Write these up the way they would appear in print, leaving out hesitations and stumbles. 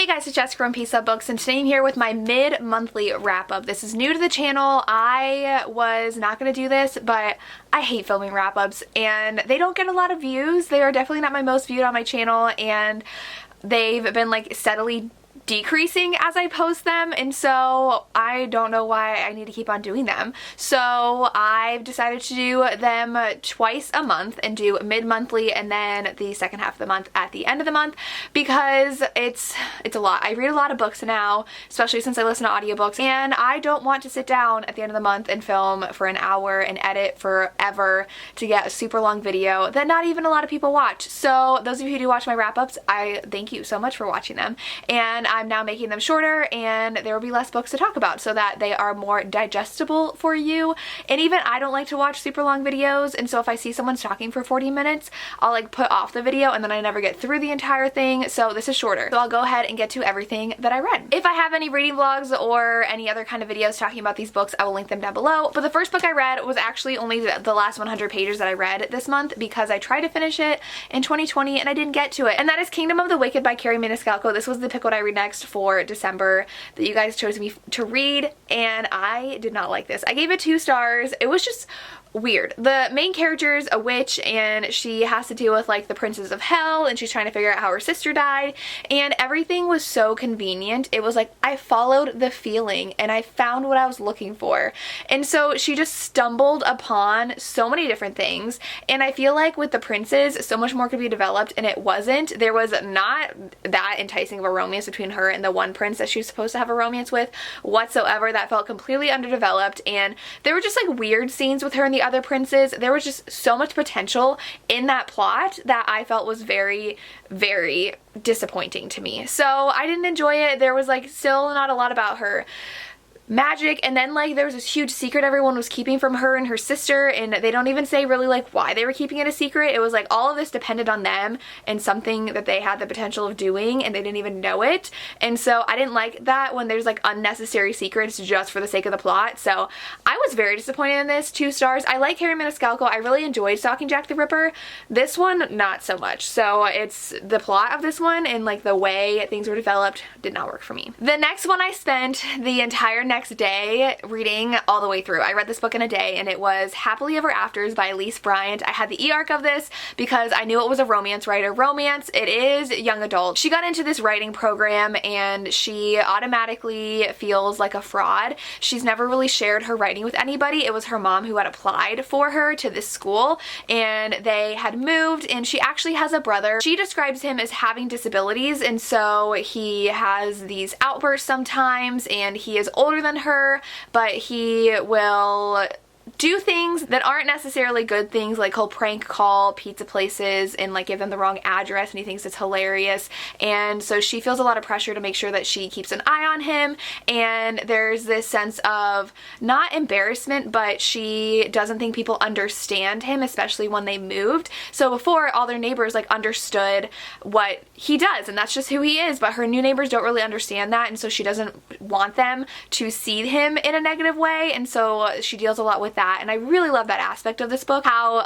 Hey guys, it's Jessica from Peace Up Books, and today I'm here with my mid-monthly wrap-up. This is new to the channel. I was not going to do this, but I hate filming wrap-ups, and they don't get a lot of views. They are definitely not my most viewed on my channel, and they've been like steadily decreasing as I post them, and so I don't know why I need to keep on doing them. So I've decided to do them twice a month and do mid-monthly and then the second half of the month at the end of the month, because it's a lot. I read a lot of books now, especially since I listen to audiobooks, and I don't want to sit down at the end of the month and film for an hour and edit forever to get a super long video that not even a lot of people watch. So those of you who do watch my wrap-ups, I thank you so much for watching them, and I'm now making them shorter and there will be less books to talk about so that they are more digestible for you. And even I don't like to watch super long videos, and so if I see someone's talking for 40 minutes, I'll like put off the video and then I never get through the entire thing. So this is shorter. So I'll go ahead and get to everything that I read. If I have any reading vlogs or any other kind of videos talking about these books, I will link them down below. But the first book I read was actually only the last 100 pages that I read this month, because I tried to finish it in 2020 and I didn't get to it. And that is Kingdom of the Wicked by Katherine House. This was the pick what I read next for December that you guys chose me to read, and I did not like this. I gave it 2 stars. It was just weird. The main character is a witch, and she has to deal with like the princes of hell, and she's trying to figure out how her sister died, and everything was so convenient. It was like I followed the feeling and I found what I was looking for, and so she just stumbled upon so many different things, and I feel like with the princes so much more could be developed, and it wasn't. There was not that enticing of a romance between her and the one prince that she was supposed to have a romance with whatsoever. That felt completely underdeveloped, and there were just like weird scenes with her and the other princes. There was just so much potential in that plot that I felt was very, very disappointing to me. So I didn't enjoy it. There was like still not a lot about her magic, and then like there was this huge secret everyone was keeping from her and her sister, and they don't even say really like why they were keeping it a secret. It was like all of this depended on them and something that they had the potential of doing, and they didn't even know it. And so I didn't like that when there's like unnecessary secrets just for the sake of the plot. So I was very disappointed in this. 2 stars. I like Katherine House. I really enjoyed Stalking Jack the Ripper. This one not so much. So it's the plot of this one and like the way things were developed did not work for me. The next one I spent the entire next day reading all the way through. I read this book in a day, and it was Happily Ever Afters by Elise Bryant. I had the e-arc of this because I knew it was a romance writer. Romance, it is young adult. She got into this writing program and she automatically feels like a fraud. She's never really shared her writing with anybody. It was her mom who had applied for her to this school, and they had moved, and she actually has a brother. She describes him as having disabilities, and so he has these outbursts sometimes, and he is older than her, but he will do things that aren't necessarily good things. Like he'll prank call pizza places and like give them the wrong address, and he thinks it's hilarious, and so she feels a lot of pressure to make sure that she keeps an eye on him. And there's this sense of not embarrassment, but she doesn't think people understand him, especially when they moved. So before, all their neighbors like understood what he does, and that's just who he is, but her new neighbors don't really understand that, and so she doesn't want them to see him in a negative way, and so she deals a lot with that. And I really love that aspect of this book, how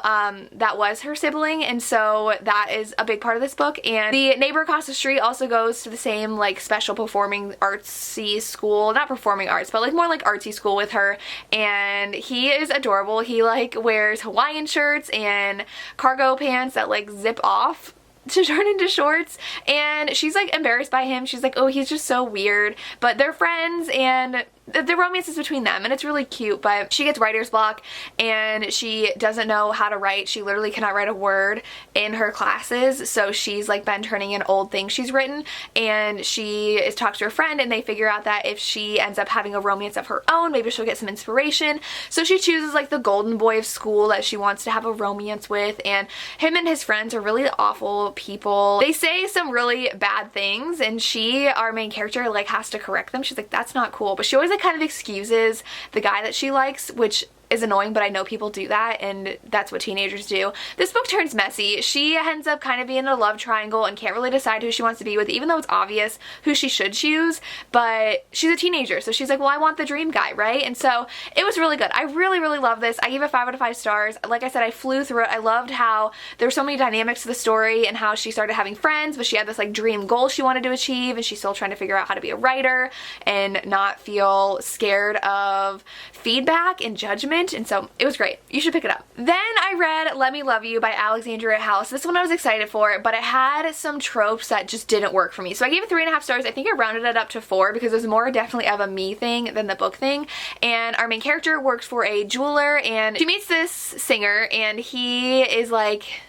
that was her sibling, and so that is a big part of this book. And the neighbor across the street also goes to the same like special performing artsy school, not performing arts, but like more like artsy school with her, and he is adorable. He like wears Hawaiian shirts and cargo pants that like zip off to turn into shorts, and she's like embarrassed by him. She's like, oh, he's just so weird, but they're friends, and the romance is between them, and it's really cute. But she gets writer's block, and she doesn't know how to write. She literally cannot write a word in her classes, so she's like been turning in old things she's written, and she talks to her friend, and they figure out that if she ends up having a romance of her own, maybe she'll get some inspiration. So she chooses like the golden boy of school that she wants to have a romance with, and him and his friends are really awful people. They say some really bad things, and she, our main character, like has to correct them. She's like, that's not cool, but she always like kind of excuses the guy that she likes, which is annoying, but I know people do that, and that's what teenagers do. This book turns messy. She ends up kind of being in a love triangle and can't really decide who she wants to be with, even though it's obvious who she should choose, but she's a teenager, so she's like, well, I want the dream guy, right? And so it was really good. I really, really love this. I gave it 5 out of 5 stars. Like I said, I flew through it. I loved how there were so many dynamics to the story and how she started having friends, but she had this like dream goal she wanted to achieve, and she's still trying to figure out how to be a writer and not feel scared of feedback and judgment, and so it was great. You should pick it up. Then I read Let Me Love You by Katherine House. This one I was excited for, but it had some tropes that just didn't work for me. So I gave it 3.5 stars. I think I rounded it up to 4 because it was more definitely of a me thing than the book thing. And our main character works for a jeweler, and she meets this singer, and he is like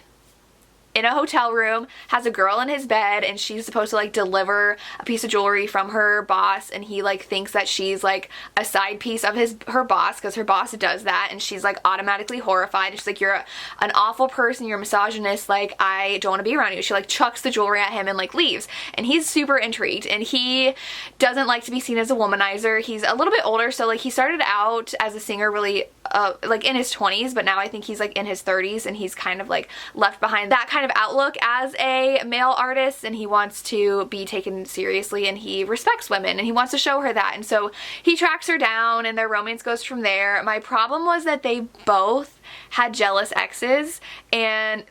in a hotel room, has a girl in his bed, and she's supposed to like deliver a piece of jewelry from her boss, and he like thinks that she's like a side piece of her boss, because her boss does that, and she's like automatically horrified. She's like, you're an awful person, you're a misogynist, like I don't want to be around you. She like chucks the jewelry at him and like leaves, and he's super intrigued, and he doesn't like to be seen as a womanizer. He's a little bit older, so like he started out as a singer really like in his 20s, but now I think he's like in his 30s, and he's kind of like left behind that kind of outlook as a male artist, and he wants to be taken seriously, and he respects women, and he wants to show her that, and so he tracks her down, and their romance goes from there. My problem was that they both had jealous exes, and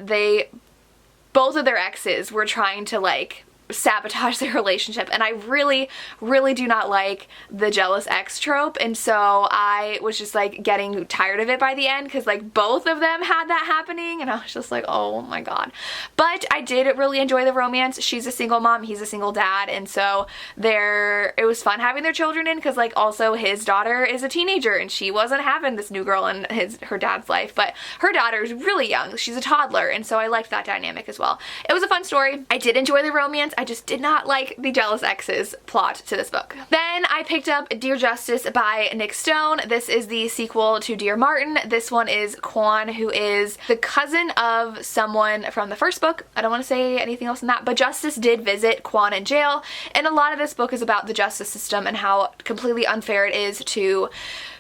both of their exes were trying to like sabotage their relationship, and I really, really do not like the jealous ex trope, and so I was just like getting tired of it by the end, because like both of them had that happening, and I was just like, oh my god. But I did really enjoy the romance. She's a single mom, he's a single dad, and so it was fun having their children in, because like also his daughter is a teenager, and she wasn't having this new girl in her dad's life, but her daughter is really young, she's a toddler, and so I liked that dynamic as well. It was a fun story. I did enjoy the romance. I just did not like the jealous exes plot to this book. Then I picked up Dear Justice by Nick Stone. This is the sequel to Dear Martin. This one is Quan, who is the cousin of someone from the first book. I don't want to say anything else than that, but Justice did visit Quan in jail, and a lot of this book is about the justice system and how completely unfair it is to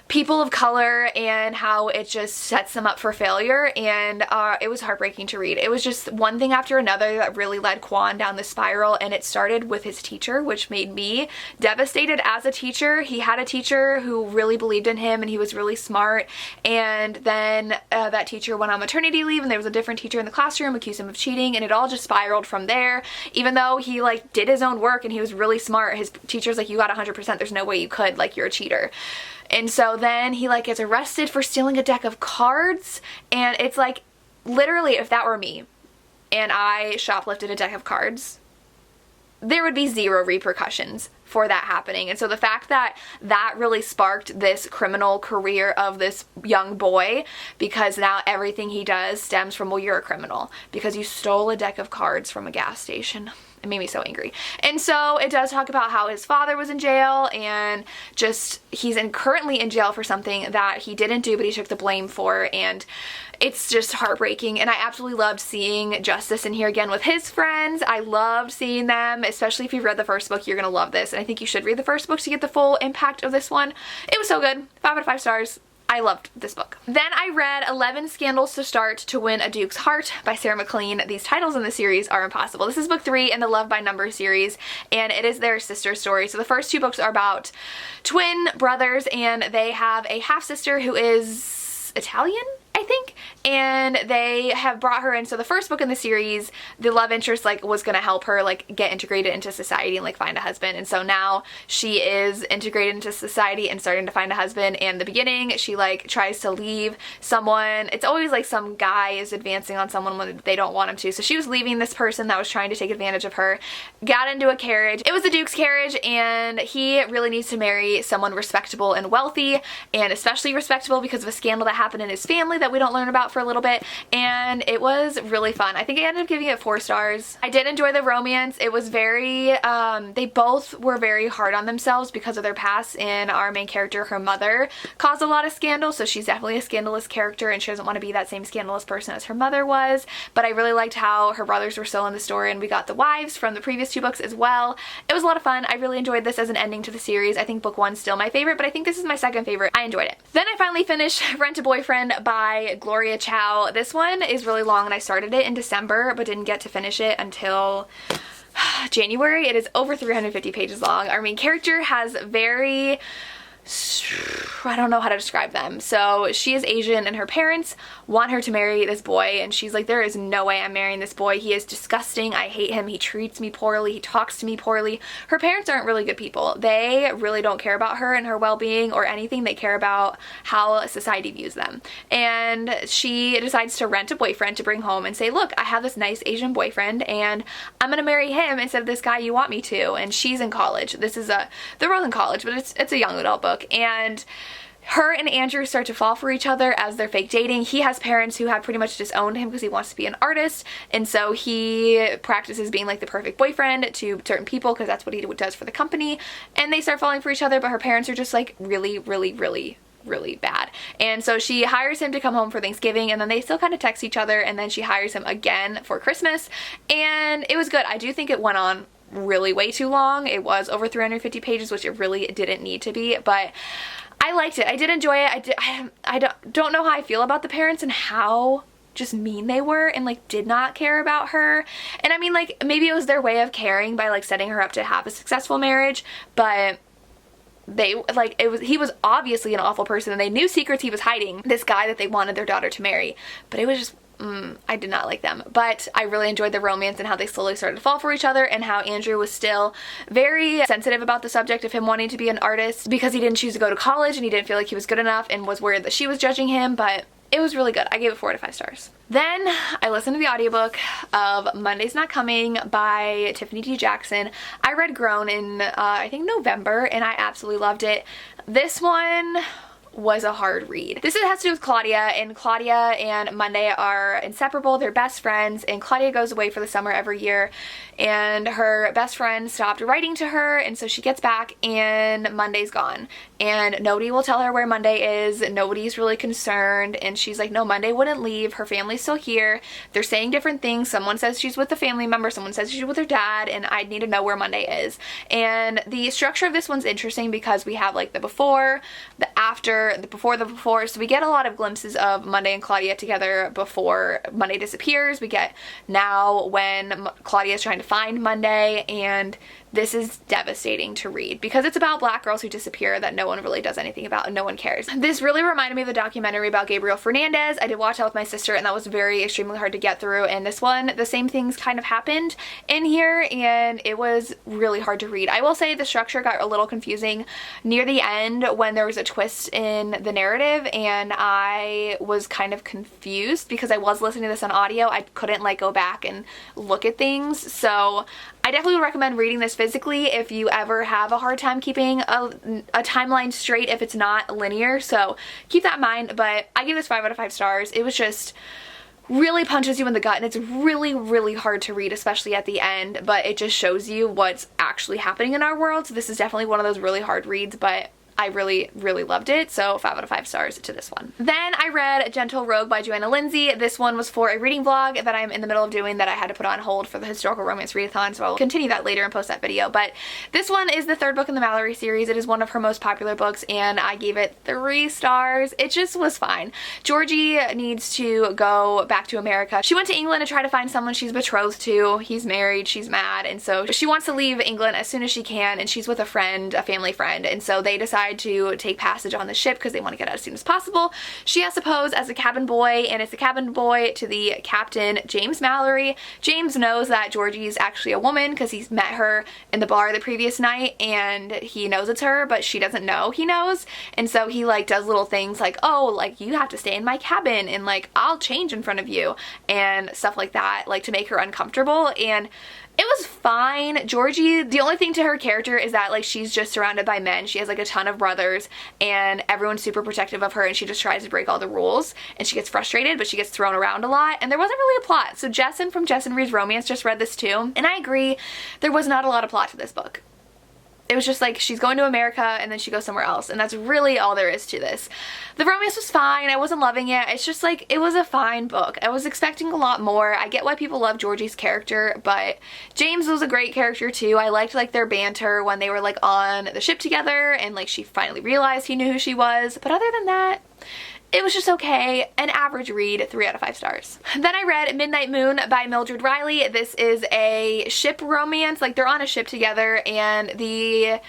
people of color, and how it just sets them up for failure, and it was heartbreaking to read. It was just one thing after another that really led Quan down the spiral, and it started with his teacher, which made me devastated as a teacher. He had a teacher who really believed in him, and he was really smart, and then that teacher went on maternity leave, and there was a different teacher in the classroom, accused him of cheating, and it all just spiraled from there. Even though he like did his own work and he was really smart, his teacher's like, you got 100%, there's no way you could, like you're a cheater. And so then he like gets arrested for stealing a deck of cards, and it's like, literally, if that were me and I shoplifted a deck of cards, there would be zero repercussions for that happening. And so the fact that that really sparked this criminal career of this young boy, because now everything he does stems from, well, you're a criminal because you stole a deck of cards from a gas station. It made me so angry. And so it does talk about how his father was in jail, and just he's currently in jail for something that he didn't do but he took the blame for, and it's just heartbreaking. And I absolutely loved seeing Justice in here again with his friends. I loved seeing them, especially if you've read the first book, you're gonna love this, and I think you should read the first book to get the full impact of this one. It was so good. 5 out of 5 stars. I loved this book. Then I read 11 Scandals to Start to Win a Duke's Heart by Sarah McLean. These titles in the series are impossible. This is book 3 in the Love by Number series, and it is their sister story. So the first 2 books are about twin brothers, and they have a half-sister who is Italian, I think, and they have brought her in. So the first book in the series, the love interest like was gonna help her like get integrated into society and like find a husband, and so now she is integrated into society and starting to find a husband. And in the beginning she like tries to leave someone. It's always like some guy is advancing on someone when they don't want him to, so she was leaving this person that was trying to take advantage of her, got into a carriage. It was the Duke's carriage, and he really needs to marry someone respectable and wealthy, and especially respectable because of a scandal that happened in his family that that we don't learn about for a little bit, and it was really fun. I think I ended up giving it 4 stars. I did enjoy the romance. It was very, they both were very hard on themselves because of their past, and our main character, her mother, caused a lot of scandal, so she's definitely a scandalous character, and she doesn't want to be that same scandalous person as her mother was. But I really liked how her brothers were still in the story, and we got the wives from the previous 2 books as well. It was a lot of fun. I really enjoyed this as an ending to the series. I think book 1's still my favorite, but I think this is my second favorite. I enjoyed it. Then I finally finished Rent a Boyfriend by Gloria Chow. This one is really long, and I started it in December but didn't get to finish it until January. It is over 350 pages long. Our main character has very, I don't know how to describe them. So she is Asian, and her parents want her to marry this boy, and she's like, there is no way I'm marrying this boy. He is disgusting. I hate him. He treats me poorly. He talks to me poorly. Her parents aren't really good people. They really don't care about her and her well-being or anything. They care about how society views them. And she decides to rent a boyfriend to bring home and say, look, I have this nice Asian boyfriend, and I'm gonna marry him instead of this guy you want me to. And she's in college. They're both in college, but it's a young adult book. And her and Andrew start to fall for each other as they're fake dating. He has parents who have pretty much disowned him because he wants to be an artist, and so he practices being like the perfect boyfriend to certain people because that's what he does for the company, and they start falling for each other, but her parents are just like really bad. And so she hires him to come home for Thanksgiving, and then they still kind of text each other, and then she hires him again for Christmas, and it was good. I do think it went on really way too long. It was over 350 pages, which it really didn't need to be, but I liked it. I did enjoy it. I don't know how I feel about the parents and how just mean they were and like did not care about her. And I mean, like, maybe it was their way of caring by like setting her up to have a successful marriage, but they like, he was obviously an awful person, and they knew secrets he was hiding, this guy that they wanted their daughter to marry, but it was just I did not like them. But I really enjoyed the romance and how they slowly started to fall for each other, and how Andrew was still very sensitive about the subject of him wanting to be an artist because he didn't choose to go to college and he didn't feel like he was good enough and was worried that she was judging him. But it was really good. I gave it 4 out of 5 stars. Then I listened to the audiobook of Monday's Not Coming by Tiffany D. Jackson. I read Grown in I think November, and I absolutely loved it. This one was a hard read. This has to do with Claudia, and Claudia and Monday are inseparable. They're best friends, and Claudia goes away for the summer every year, and her best friend stopped writing to her, and so she gets back and Monday's gone, and nobody will tell her where Monday is. Nobody's really concerned, and she's like, no, Monday wouldn't leave. Her family's still here. They're saying different things. Someone says she's with a family member, someone says she's with her dad, and I need to know where Monday is. And the structure of this one's interesting because we have like the before, the after, the before, so we get a lot of glimpses of Monday and Claudia together before Monday disappears. We get now when Claudia is trying to find Monday, and this is devastating to read because it's about black girls who disappear that no one really does anything about and no one cares. This really reminded me of the documentary about Gabriel Fernandez. I did watch that with my sister, and that was extremely hard to get through, and this one, the same things kind of happened in here, and it was really hard to read. I will say the structure got a little confusing near the end when there was a twist in the narrative, and I was kind of confused because I was listening to this on audio. I couldn't like go back and look at things, so I definitely would recommend reading this physically if you ever have a hard time keeping a timeline straight if it's not linear, so keep that in mind. But I give this 5 out of 5 stars. It was just really punches you in the gut, and it's really hard to read, especially at the end, but it just shows you what's actually happening in our world. So this is definitely one of those really hard reads, but I really loved it, so 5 out of 5 stars to this one. Then I read Gentle Rogue by Joanna Lindsay. This one was for a reading vlog that I'm in the middle of doing that I had to put on hold for the historical romance readathon, so I'll continue that later and post that video. But this one is the 3rd book in the Mallory series. It is one of her most popular books, and I gave it 3 stars. It just was fine. Georgie needs to go back to America. She went to England to try to find someone she's betrothed to. He's married, she's mad, and so she wants to leave England as soon as she can, and she's with a friend, a family friend, and so they decide to take passage on the ship because they want to get out as soon as possible. She has to pose as a cabin boy, and it's the cabin boy to the captain, James Mallory. James knows that Georgie's actually a woman because he's met her in the bar the previous night, and he knows it's her, but she doesn't know he knows. And so he like does little things like, oh, like you have to stay in my cabin, and like I'll change in front of you and stuff like that, like to make her uncomfortable. And It was fine. Georgie, the only thing to her character is that like she's just surrounded by men. She has like a ton of brothers and everyone's super protective of her, and she just tries to break all the rules and she gets frustrated, but she gets thrown around a lot, and there wasn't really a plot. So Jessin from Jessin Reads Romance just read this too, and I agree, there was not a lot of plot to this book. It was just like she's going to America and then she goes somewhere else, and that's really all there is to this. The romance was fine. I wasn't loving it. It's just like, it was a fine book. I was expecting a lot more. I get why people love Georgie's character, but James was a great character too. I liked like their banter when they were like on the ship together and like she finally realized he knew who she was. But other than that, it was just okay. An average read, 3 out of 5 stars. Then I read Midnight Moon by Mildred Riley. This is a ship romance. Like, they're on a ship together, and the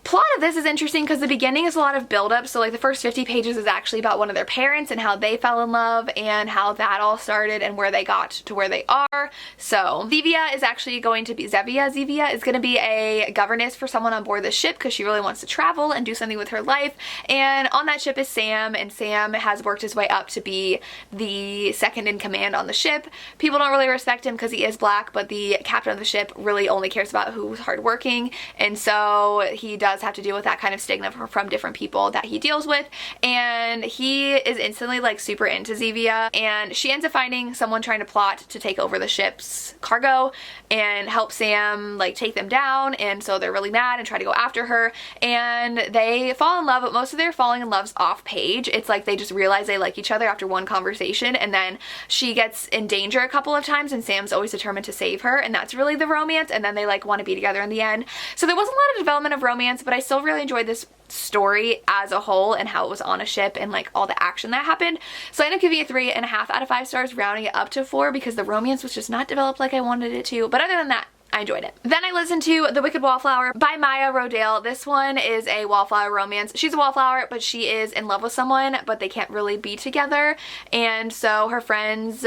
plot of this is interesting because the beginning is a lot of build-up. So like the first 50 pages is actually about one of their parents and how they fell in love and how that all started and where they got to where they are. So Zevia is actually going to be, Zevia is going to be a governess for someone on board the ship because she really wants to travel and do something with her life. And on that ship is Sam, and Sam has worked his way up to be the second in command on the ship. People don't really respect him because he is black, but the captain of the ship really only cares about who's hardworking, and so he does have to deal with that kind of stigma from different people that he deals with. And he is instantly like super into Zevia, and she ends up finding someone trying to plot to take over the ship's cargo and help Sam like take them down, and so they're really mad and try to go after her, and they fall in love, but most of their falling in love's off page. It's like they just realize they like each other after one conversation, and then she gets in danger a couple of times and Sam's always determined to save her, and that's really the romance, and then they like want to be together in the end. So there wasn't a lot of development of romance, but I still really enjoyed this story as a whole and how it was on a ship and like all the action that happened. So I ended up giving it 3.5 out of 5 stars, rounding it up to 4 because the romance was just not developed like I wanted it to. But other than that, I enjoyed it. Then I listened to The Wicked Wallflower by Maya Rodale. This one is a wallflower romance. She's a wallflower, but she is in love with someone, but they can't really be together. And so her friends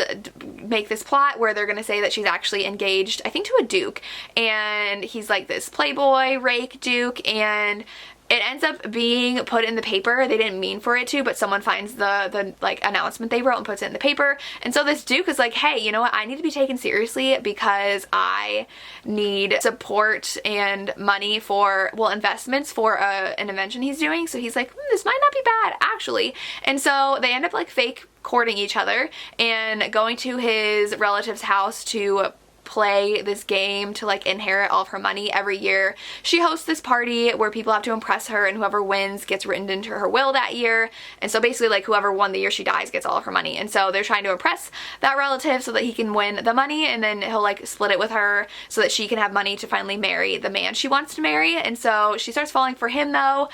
make this plot where they're gonna say that she's actually engaged, I think, to a duke. And he's like this playboy, rake duke, and it ends up being put in the paper. They didn't mean for it to, but someone finds the like announcement they wrote and puts it in the paper. And so this duke is like, hey, you know what? I need to be taken seriously because I need support and money for, well, investments for an invention he's doing. So he's like, this might not be bad, actually. And so they end up like fake courting each other and going to his relative's house to play this game to like inherit all of her money every year. She hosts this party where people have to impress her, and whoever wins gets written into her will that year. And so basically like whoever won the year she dies gets all of her money. And so they're trying to impress that relative so that he can win the money, and then he'll like split it with her so that she can have money to finally marry the man she wants to marry. And so she starts falling for him though,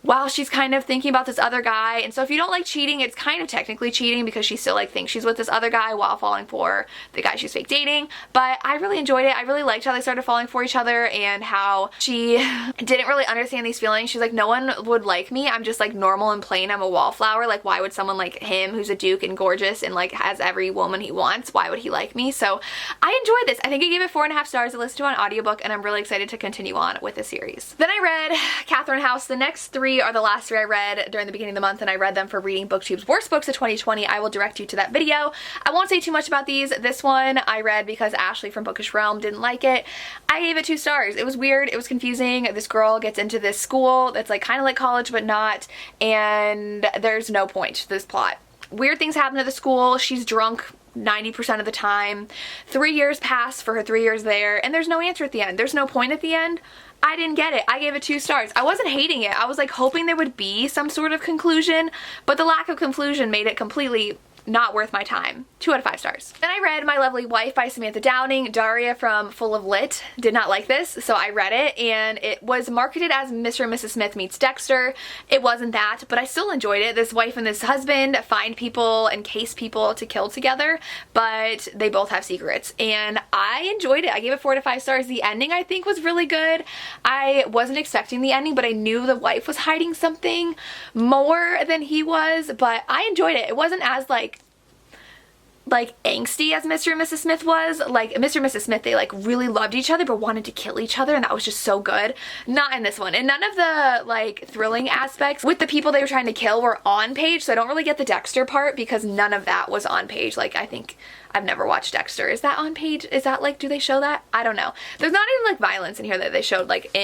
while she's kind of thinking about this other guy. And so if you don't like cheating, it's kind of technically cheating because she still like thinks she's with this other guy while falling for the guy she's fake dating. But I really enjoyed it. I really liked how they started falling for each other and how she didn't really understand these feelings. She's like, no one would like me. I'm just like normal and plain. I'm a wallflower. Like, why would someone like him, who's a duke and gorgeous and like has every woman he wants, why would he like me? So I enjoyed this. I think I gave it 4.5 stars. I listened to it on audiobook, and I'm really excited to continue on with the series. Then I read Katherine House. The next 3 are the last 3 I read during the beginning of the month, and I read them for Reading BookTube's Worst Books of 2020. I will direct you to that video. I won't say too much about these. This one I read because Ashley from Bookish Realm didn't like it. I gave it 2 stars. It was weird. It was confusing. This girl gets into this school that's like kind of like college but not, and there's no point to this plot. Weird things happen to the school. She's drunk 90% of the time. 3 years pass for her 3 years there, and there's no answer at the end. There's no point at the end. I didn't get it. I gave it 2 stars. I wasn't hating it. I was like hoping there would be some sort of conclusion, but the lack of conclusion made it completely not worth my time. 2 out of 5 stars. Then I read My Lovely Wife by Samantha Downing. Daria from Full of Lit did not like this, so I read it, and it was marketed as Mr. and Mrs. Smith meets Dexter. It wasn't that, but I still enjoyed it. This wife and this husband find people and case people to kill together, but they both have secrets, and I enjoyed it. I gave it 4 to 5 stars. The ending I think was really good. I wasn't expecting the ending, but I knew the wife was hiding something more than he was, but I enjoyed it. It wasn't as like angsty as Mr. and Mrs. Smith was. Like Mr. and Mrs. Smith, they like really loved each other but wanted to kill each other, and that was just so good. Not in this one. And none of the like thrilling aspects with the people they were trying to kill were on page, so I don't really get the Dexter part because none of that was on page. Like I think I've never watched Dexter. Is that on page? Is that like, do they show that? I don't know. There's not even like violence in here that they showed like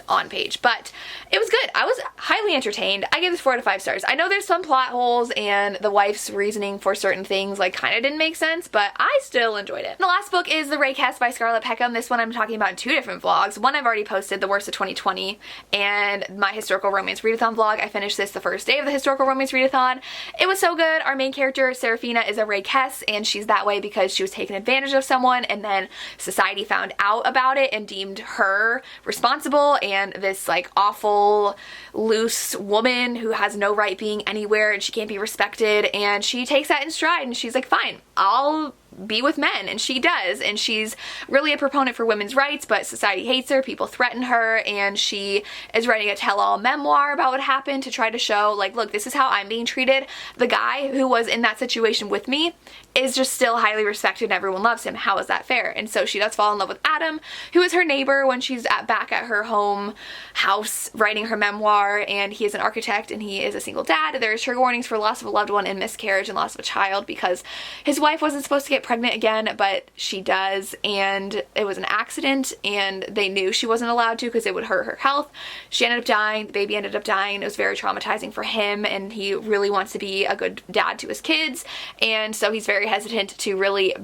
on page, but it was good. I was highly entertained. I gave this 4 out of 5 stars. I know there's some plot holes and the wife's reasoning for certain things like kind of didn't make sense, but I still enjoyed it. The last book is The Raycast by Scarlett Peckham. This one I'm talking about in 2 different vlogs. One I've already posted, The Worst of 2020, and my historical romance readathon vlog. I finished this the first day of the historical romance readathon. It was so good. Our main character, Serafina, is a Raycast, and she's that way because she was taken advantage of someone, and then society found out about it and deemed her responsible, and this like awful, loose woman who has no right being anywhere and she can't be respected, and she takes that in stride and she's like, fine, I'll be with men, and she does, and she's really a proponent for women's rights, but society hates her, people threaten her, and she is writing a tell-all memoir about what happened to try to show like, look, this is how I'm being treated. The guy who was in that situation with me is just still highly respected and everyone loves him. How is that fair? And so she does fall in love with Adam, who is her neighbor when she's back at her home house writing her memoir, and he is an architect and he is a single dad. There's trigger warnings for loss of a loved one and miscarriage and loss of a child because his wife wasn't supposed to get pregnant again, but she does, and it was an accident and they knew she wasn't allowed to because it would hurt her health. She ended up dying, the baby ended up dying. It was very traumatizing for him, and he really wants to be a good dad to his kids, and so he's very hesitant to really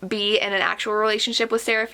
be in an actual relationship with Sarah,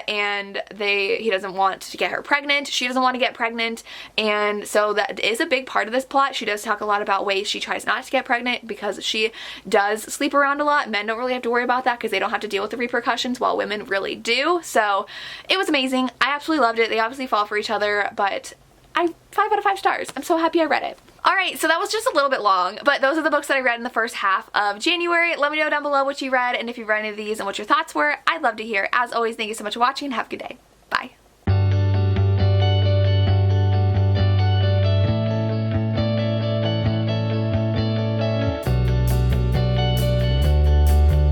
and he doesn't want to get her pregnant. She doesn't want to get pregnant, and so that is a big part of this plot. She does talk a lot about ways she tries not to get pregnant because she does sleep around a lot. Men don't really have to worry about that because they don't have to deal with the repercussions, while women really do. So it was amazing. I absolutely loved it. They obviously fall for each other, but 5 out of 5 stars. I'm so happy I read it. Alright, so that was just a little bit long, but those are the books that I read in the first half of January. Let me know down below what you read and if you've read any of these and what your thoughts were. I'd love to hear. As always, thank you so much for watching and have a good day. Bye.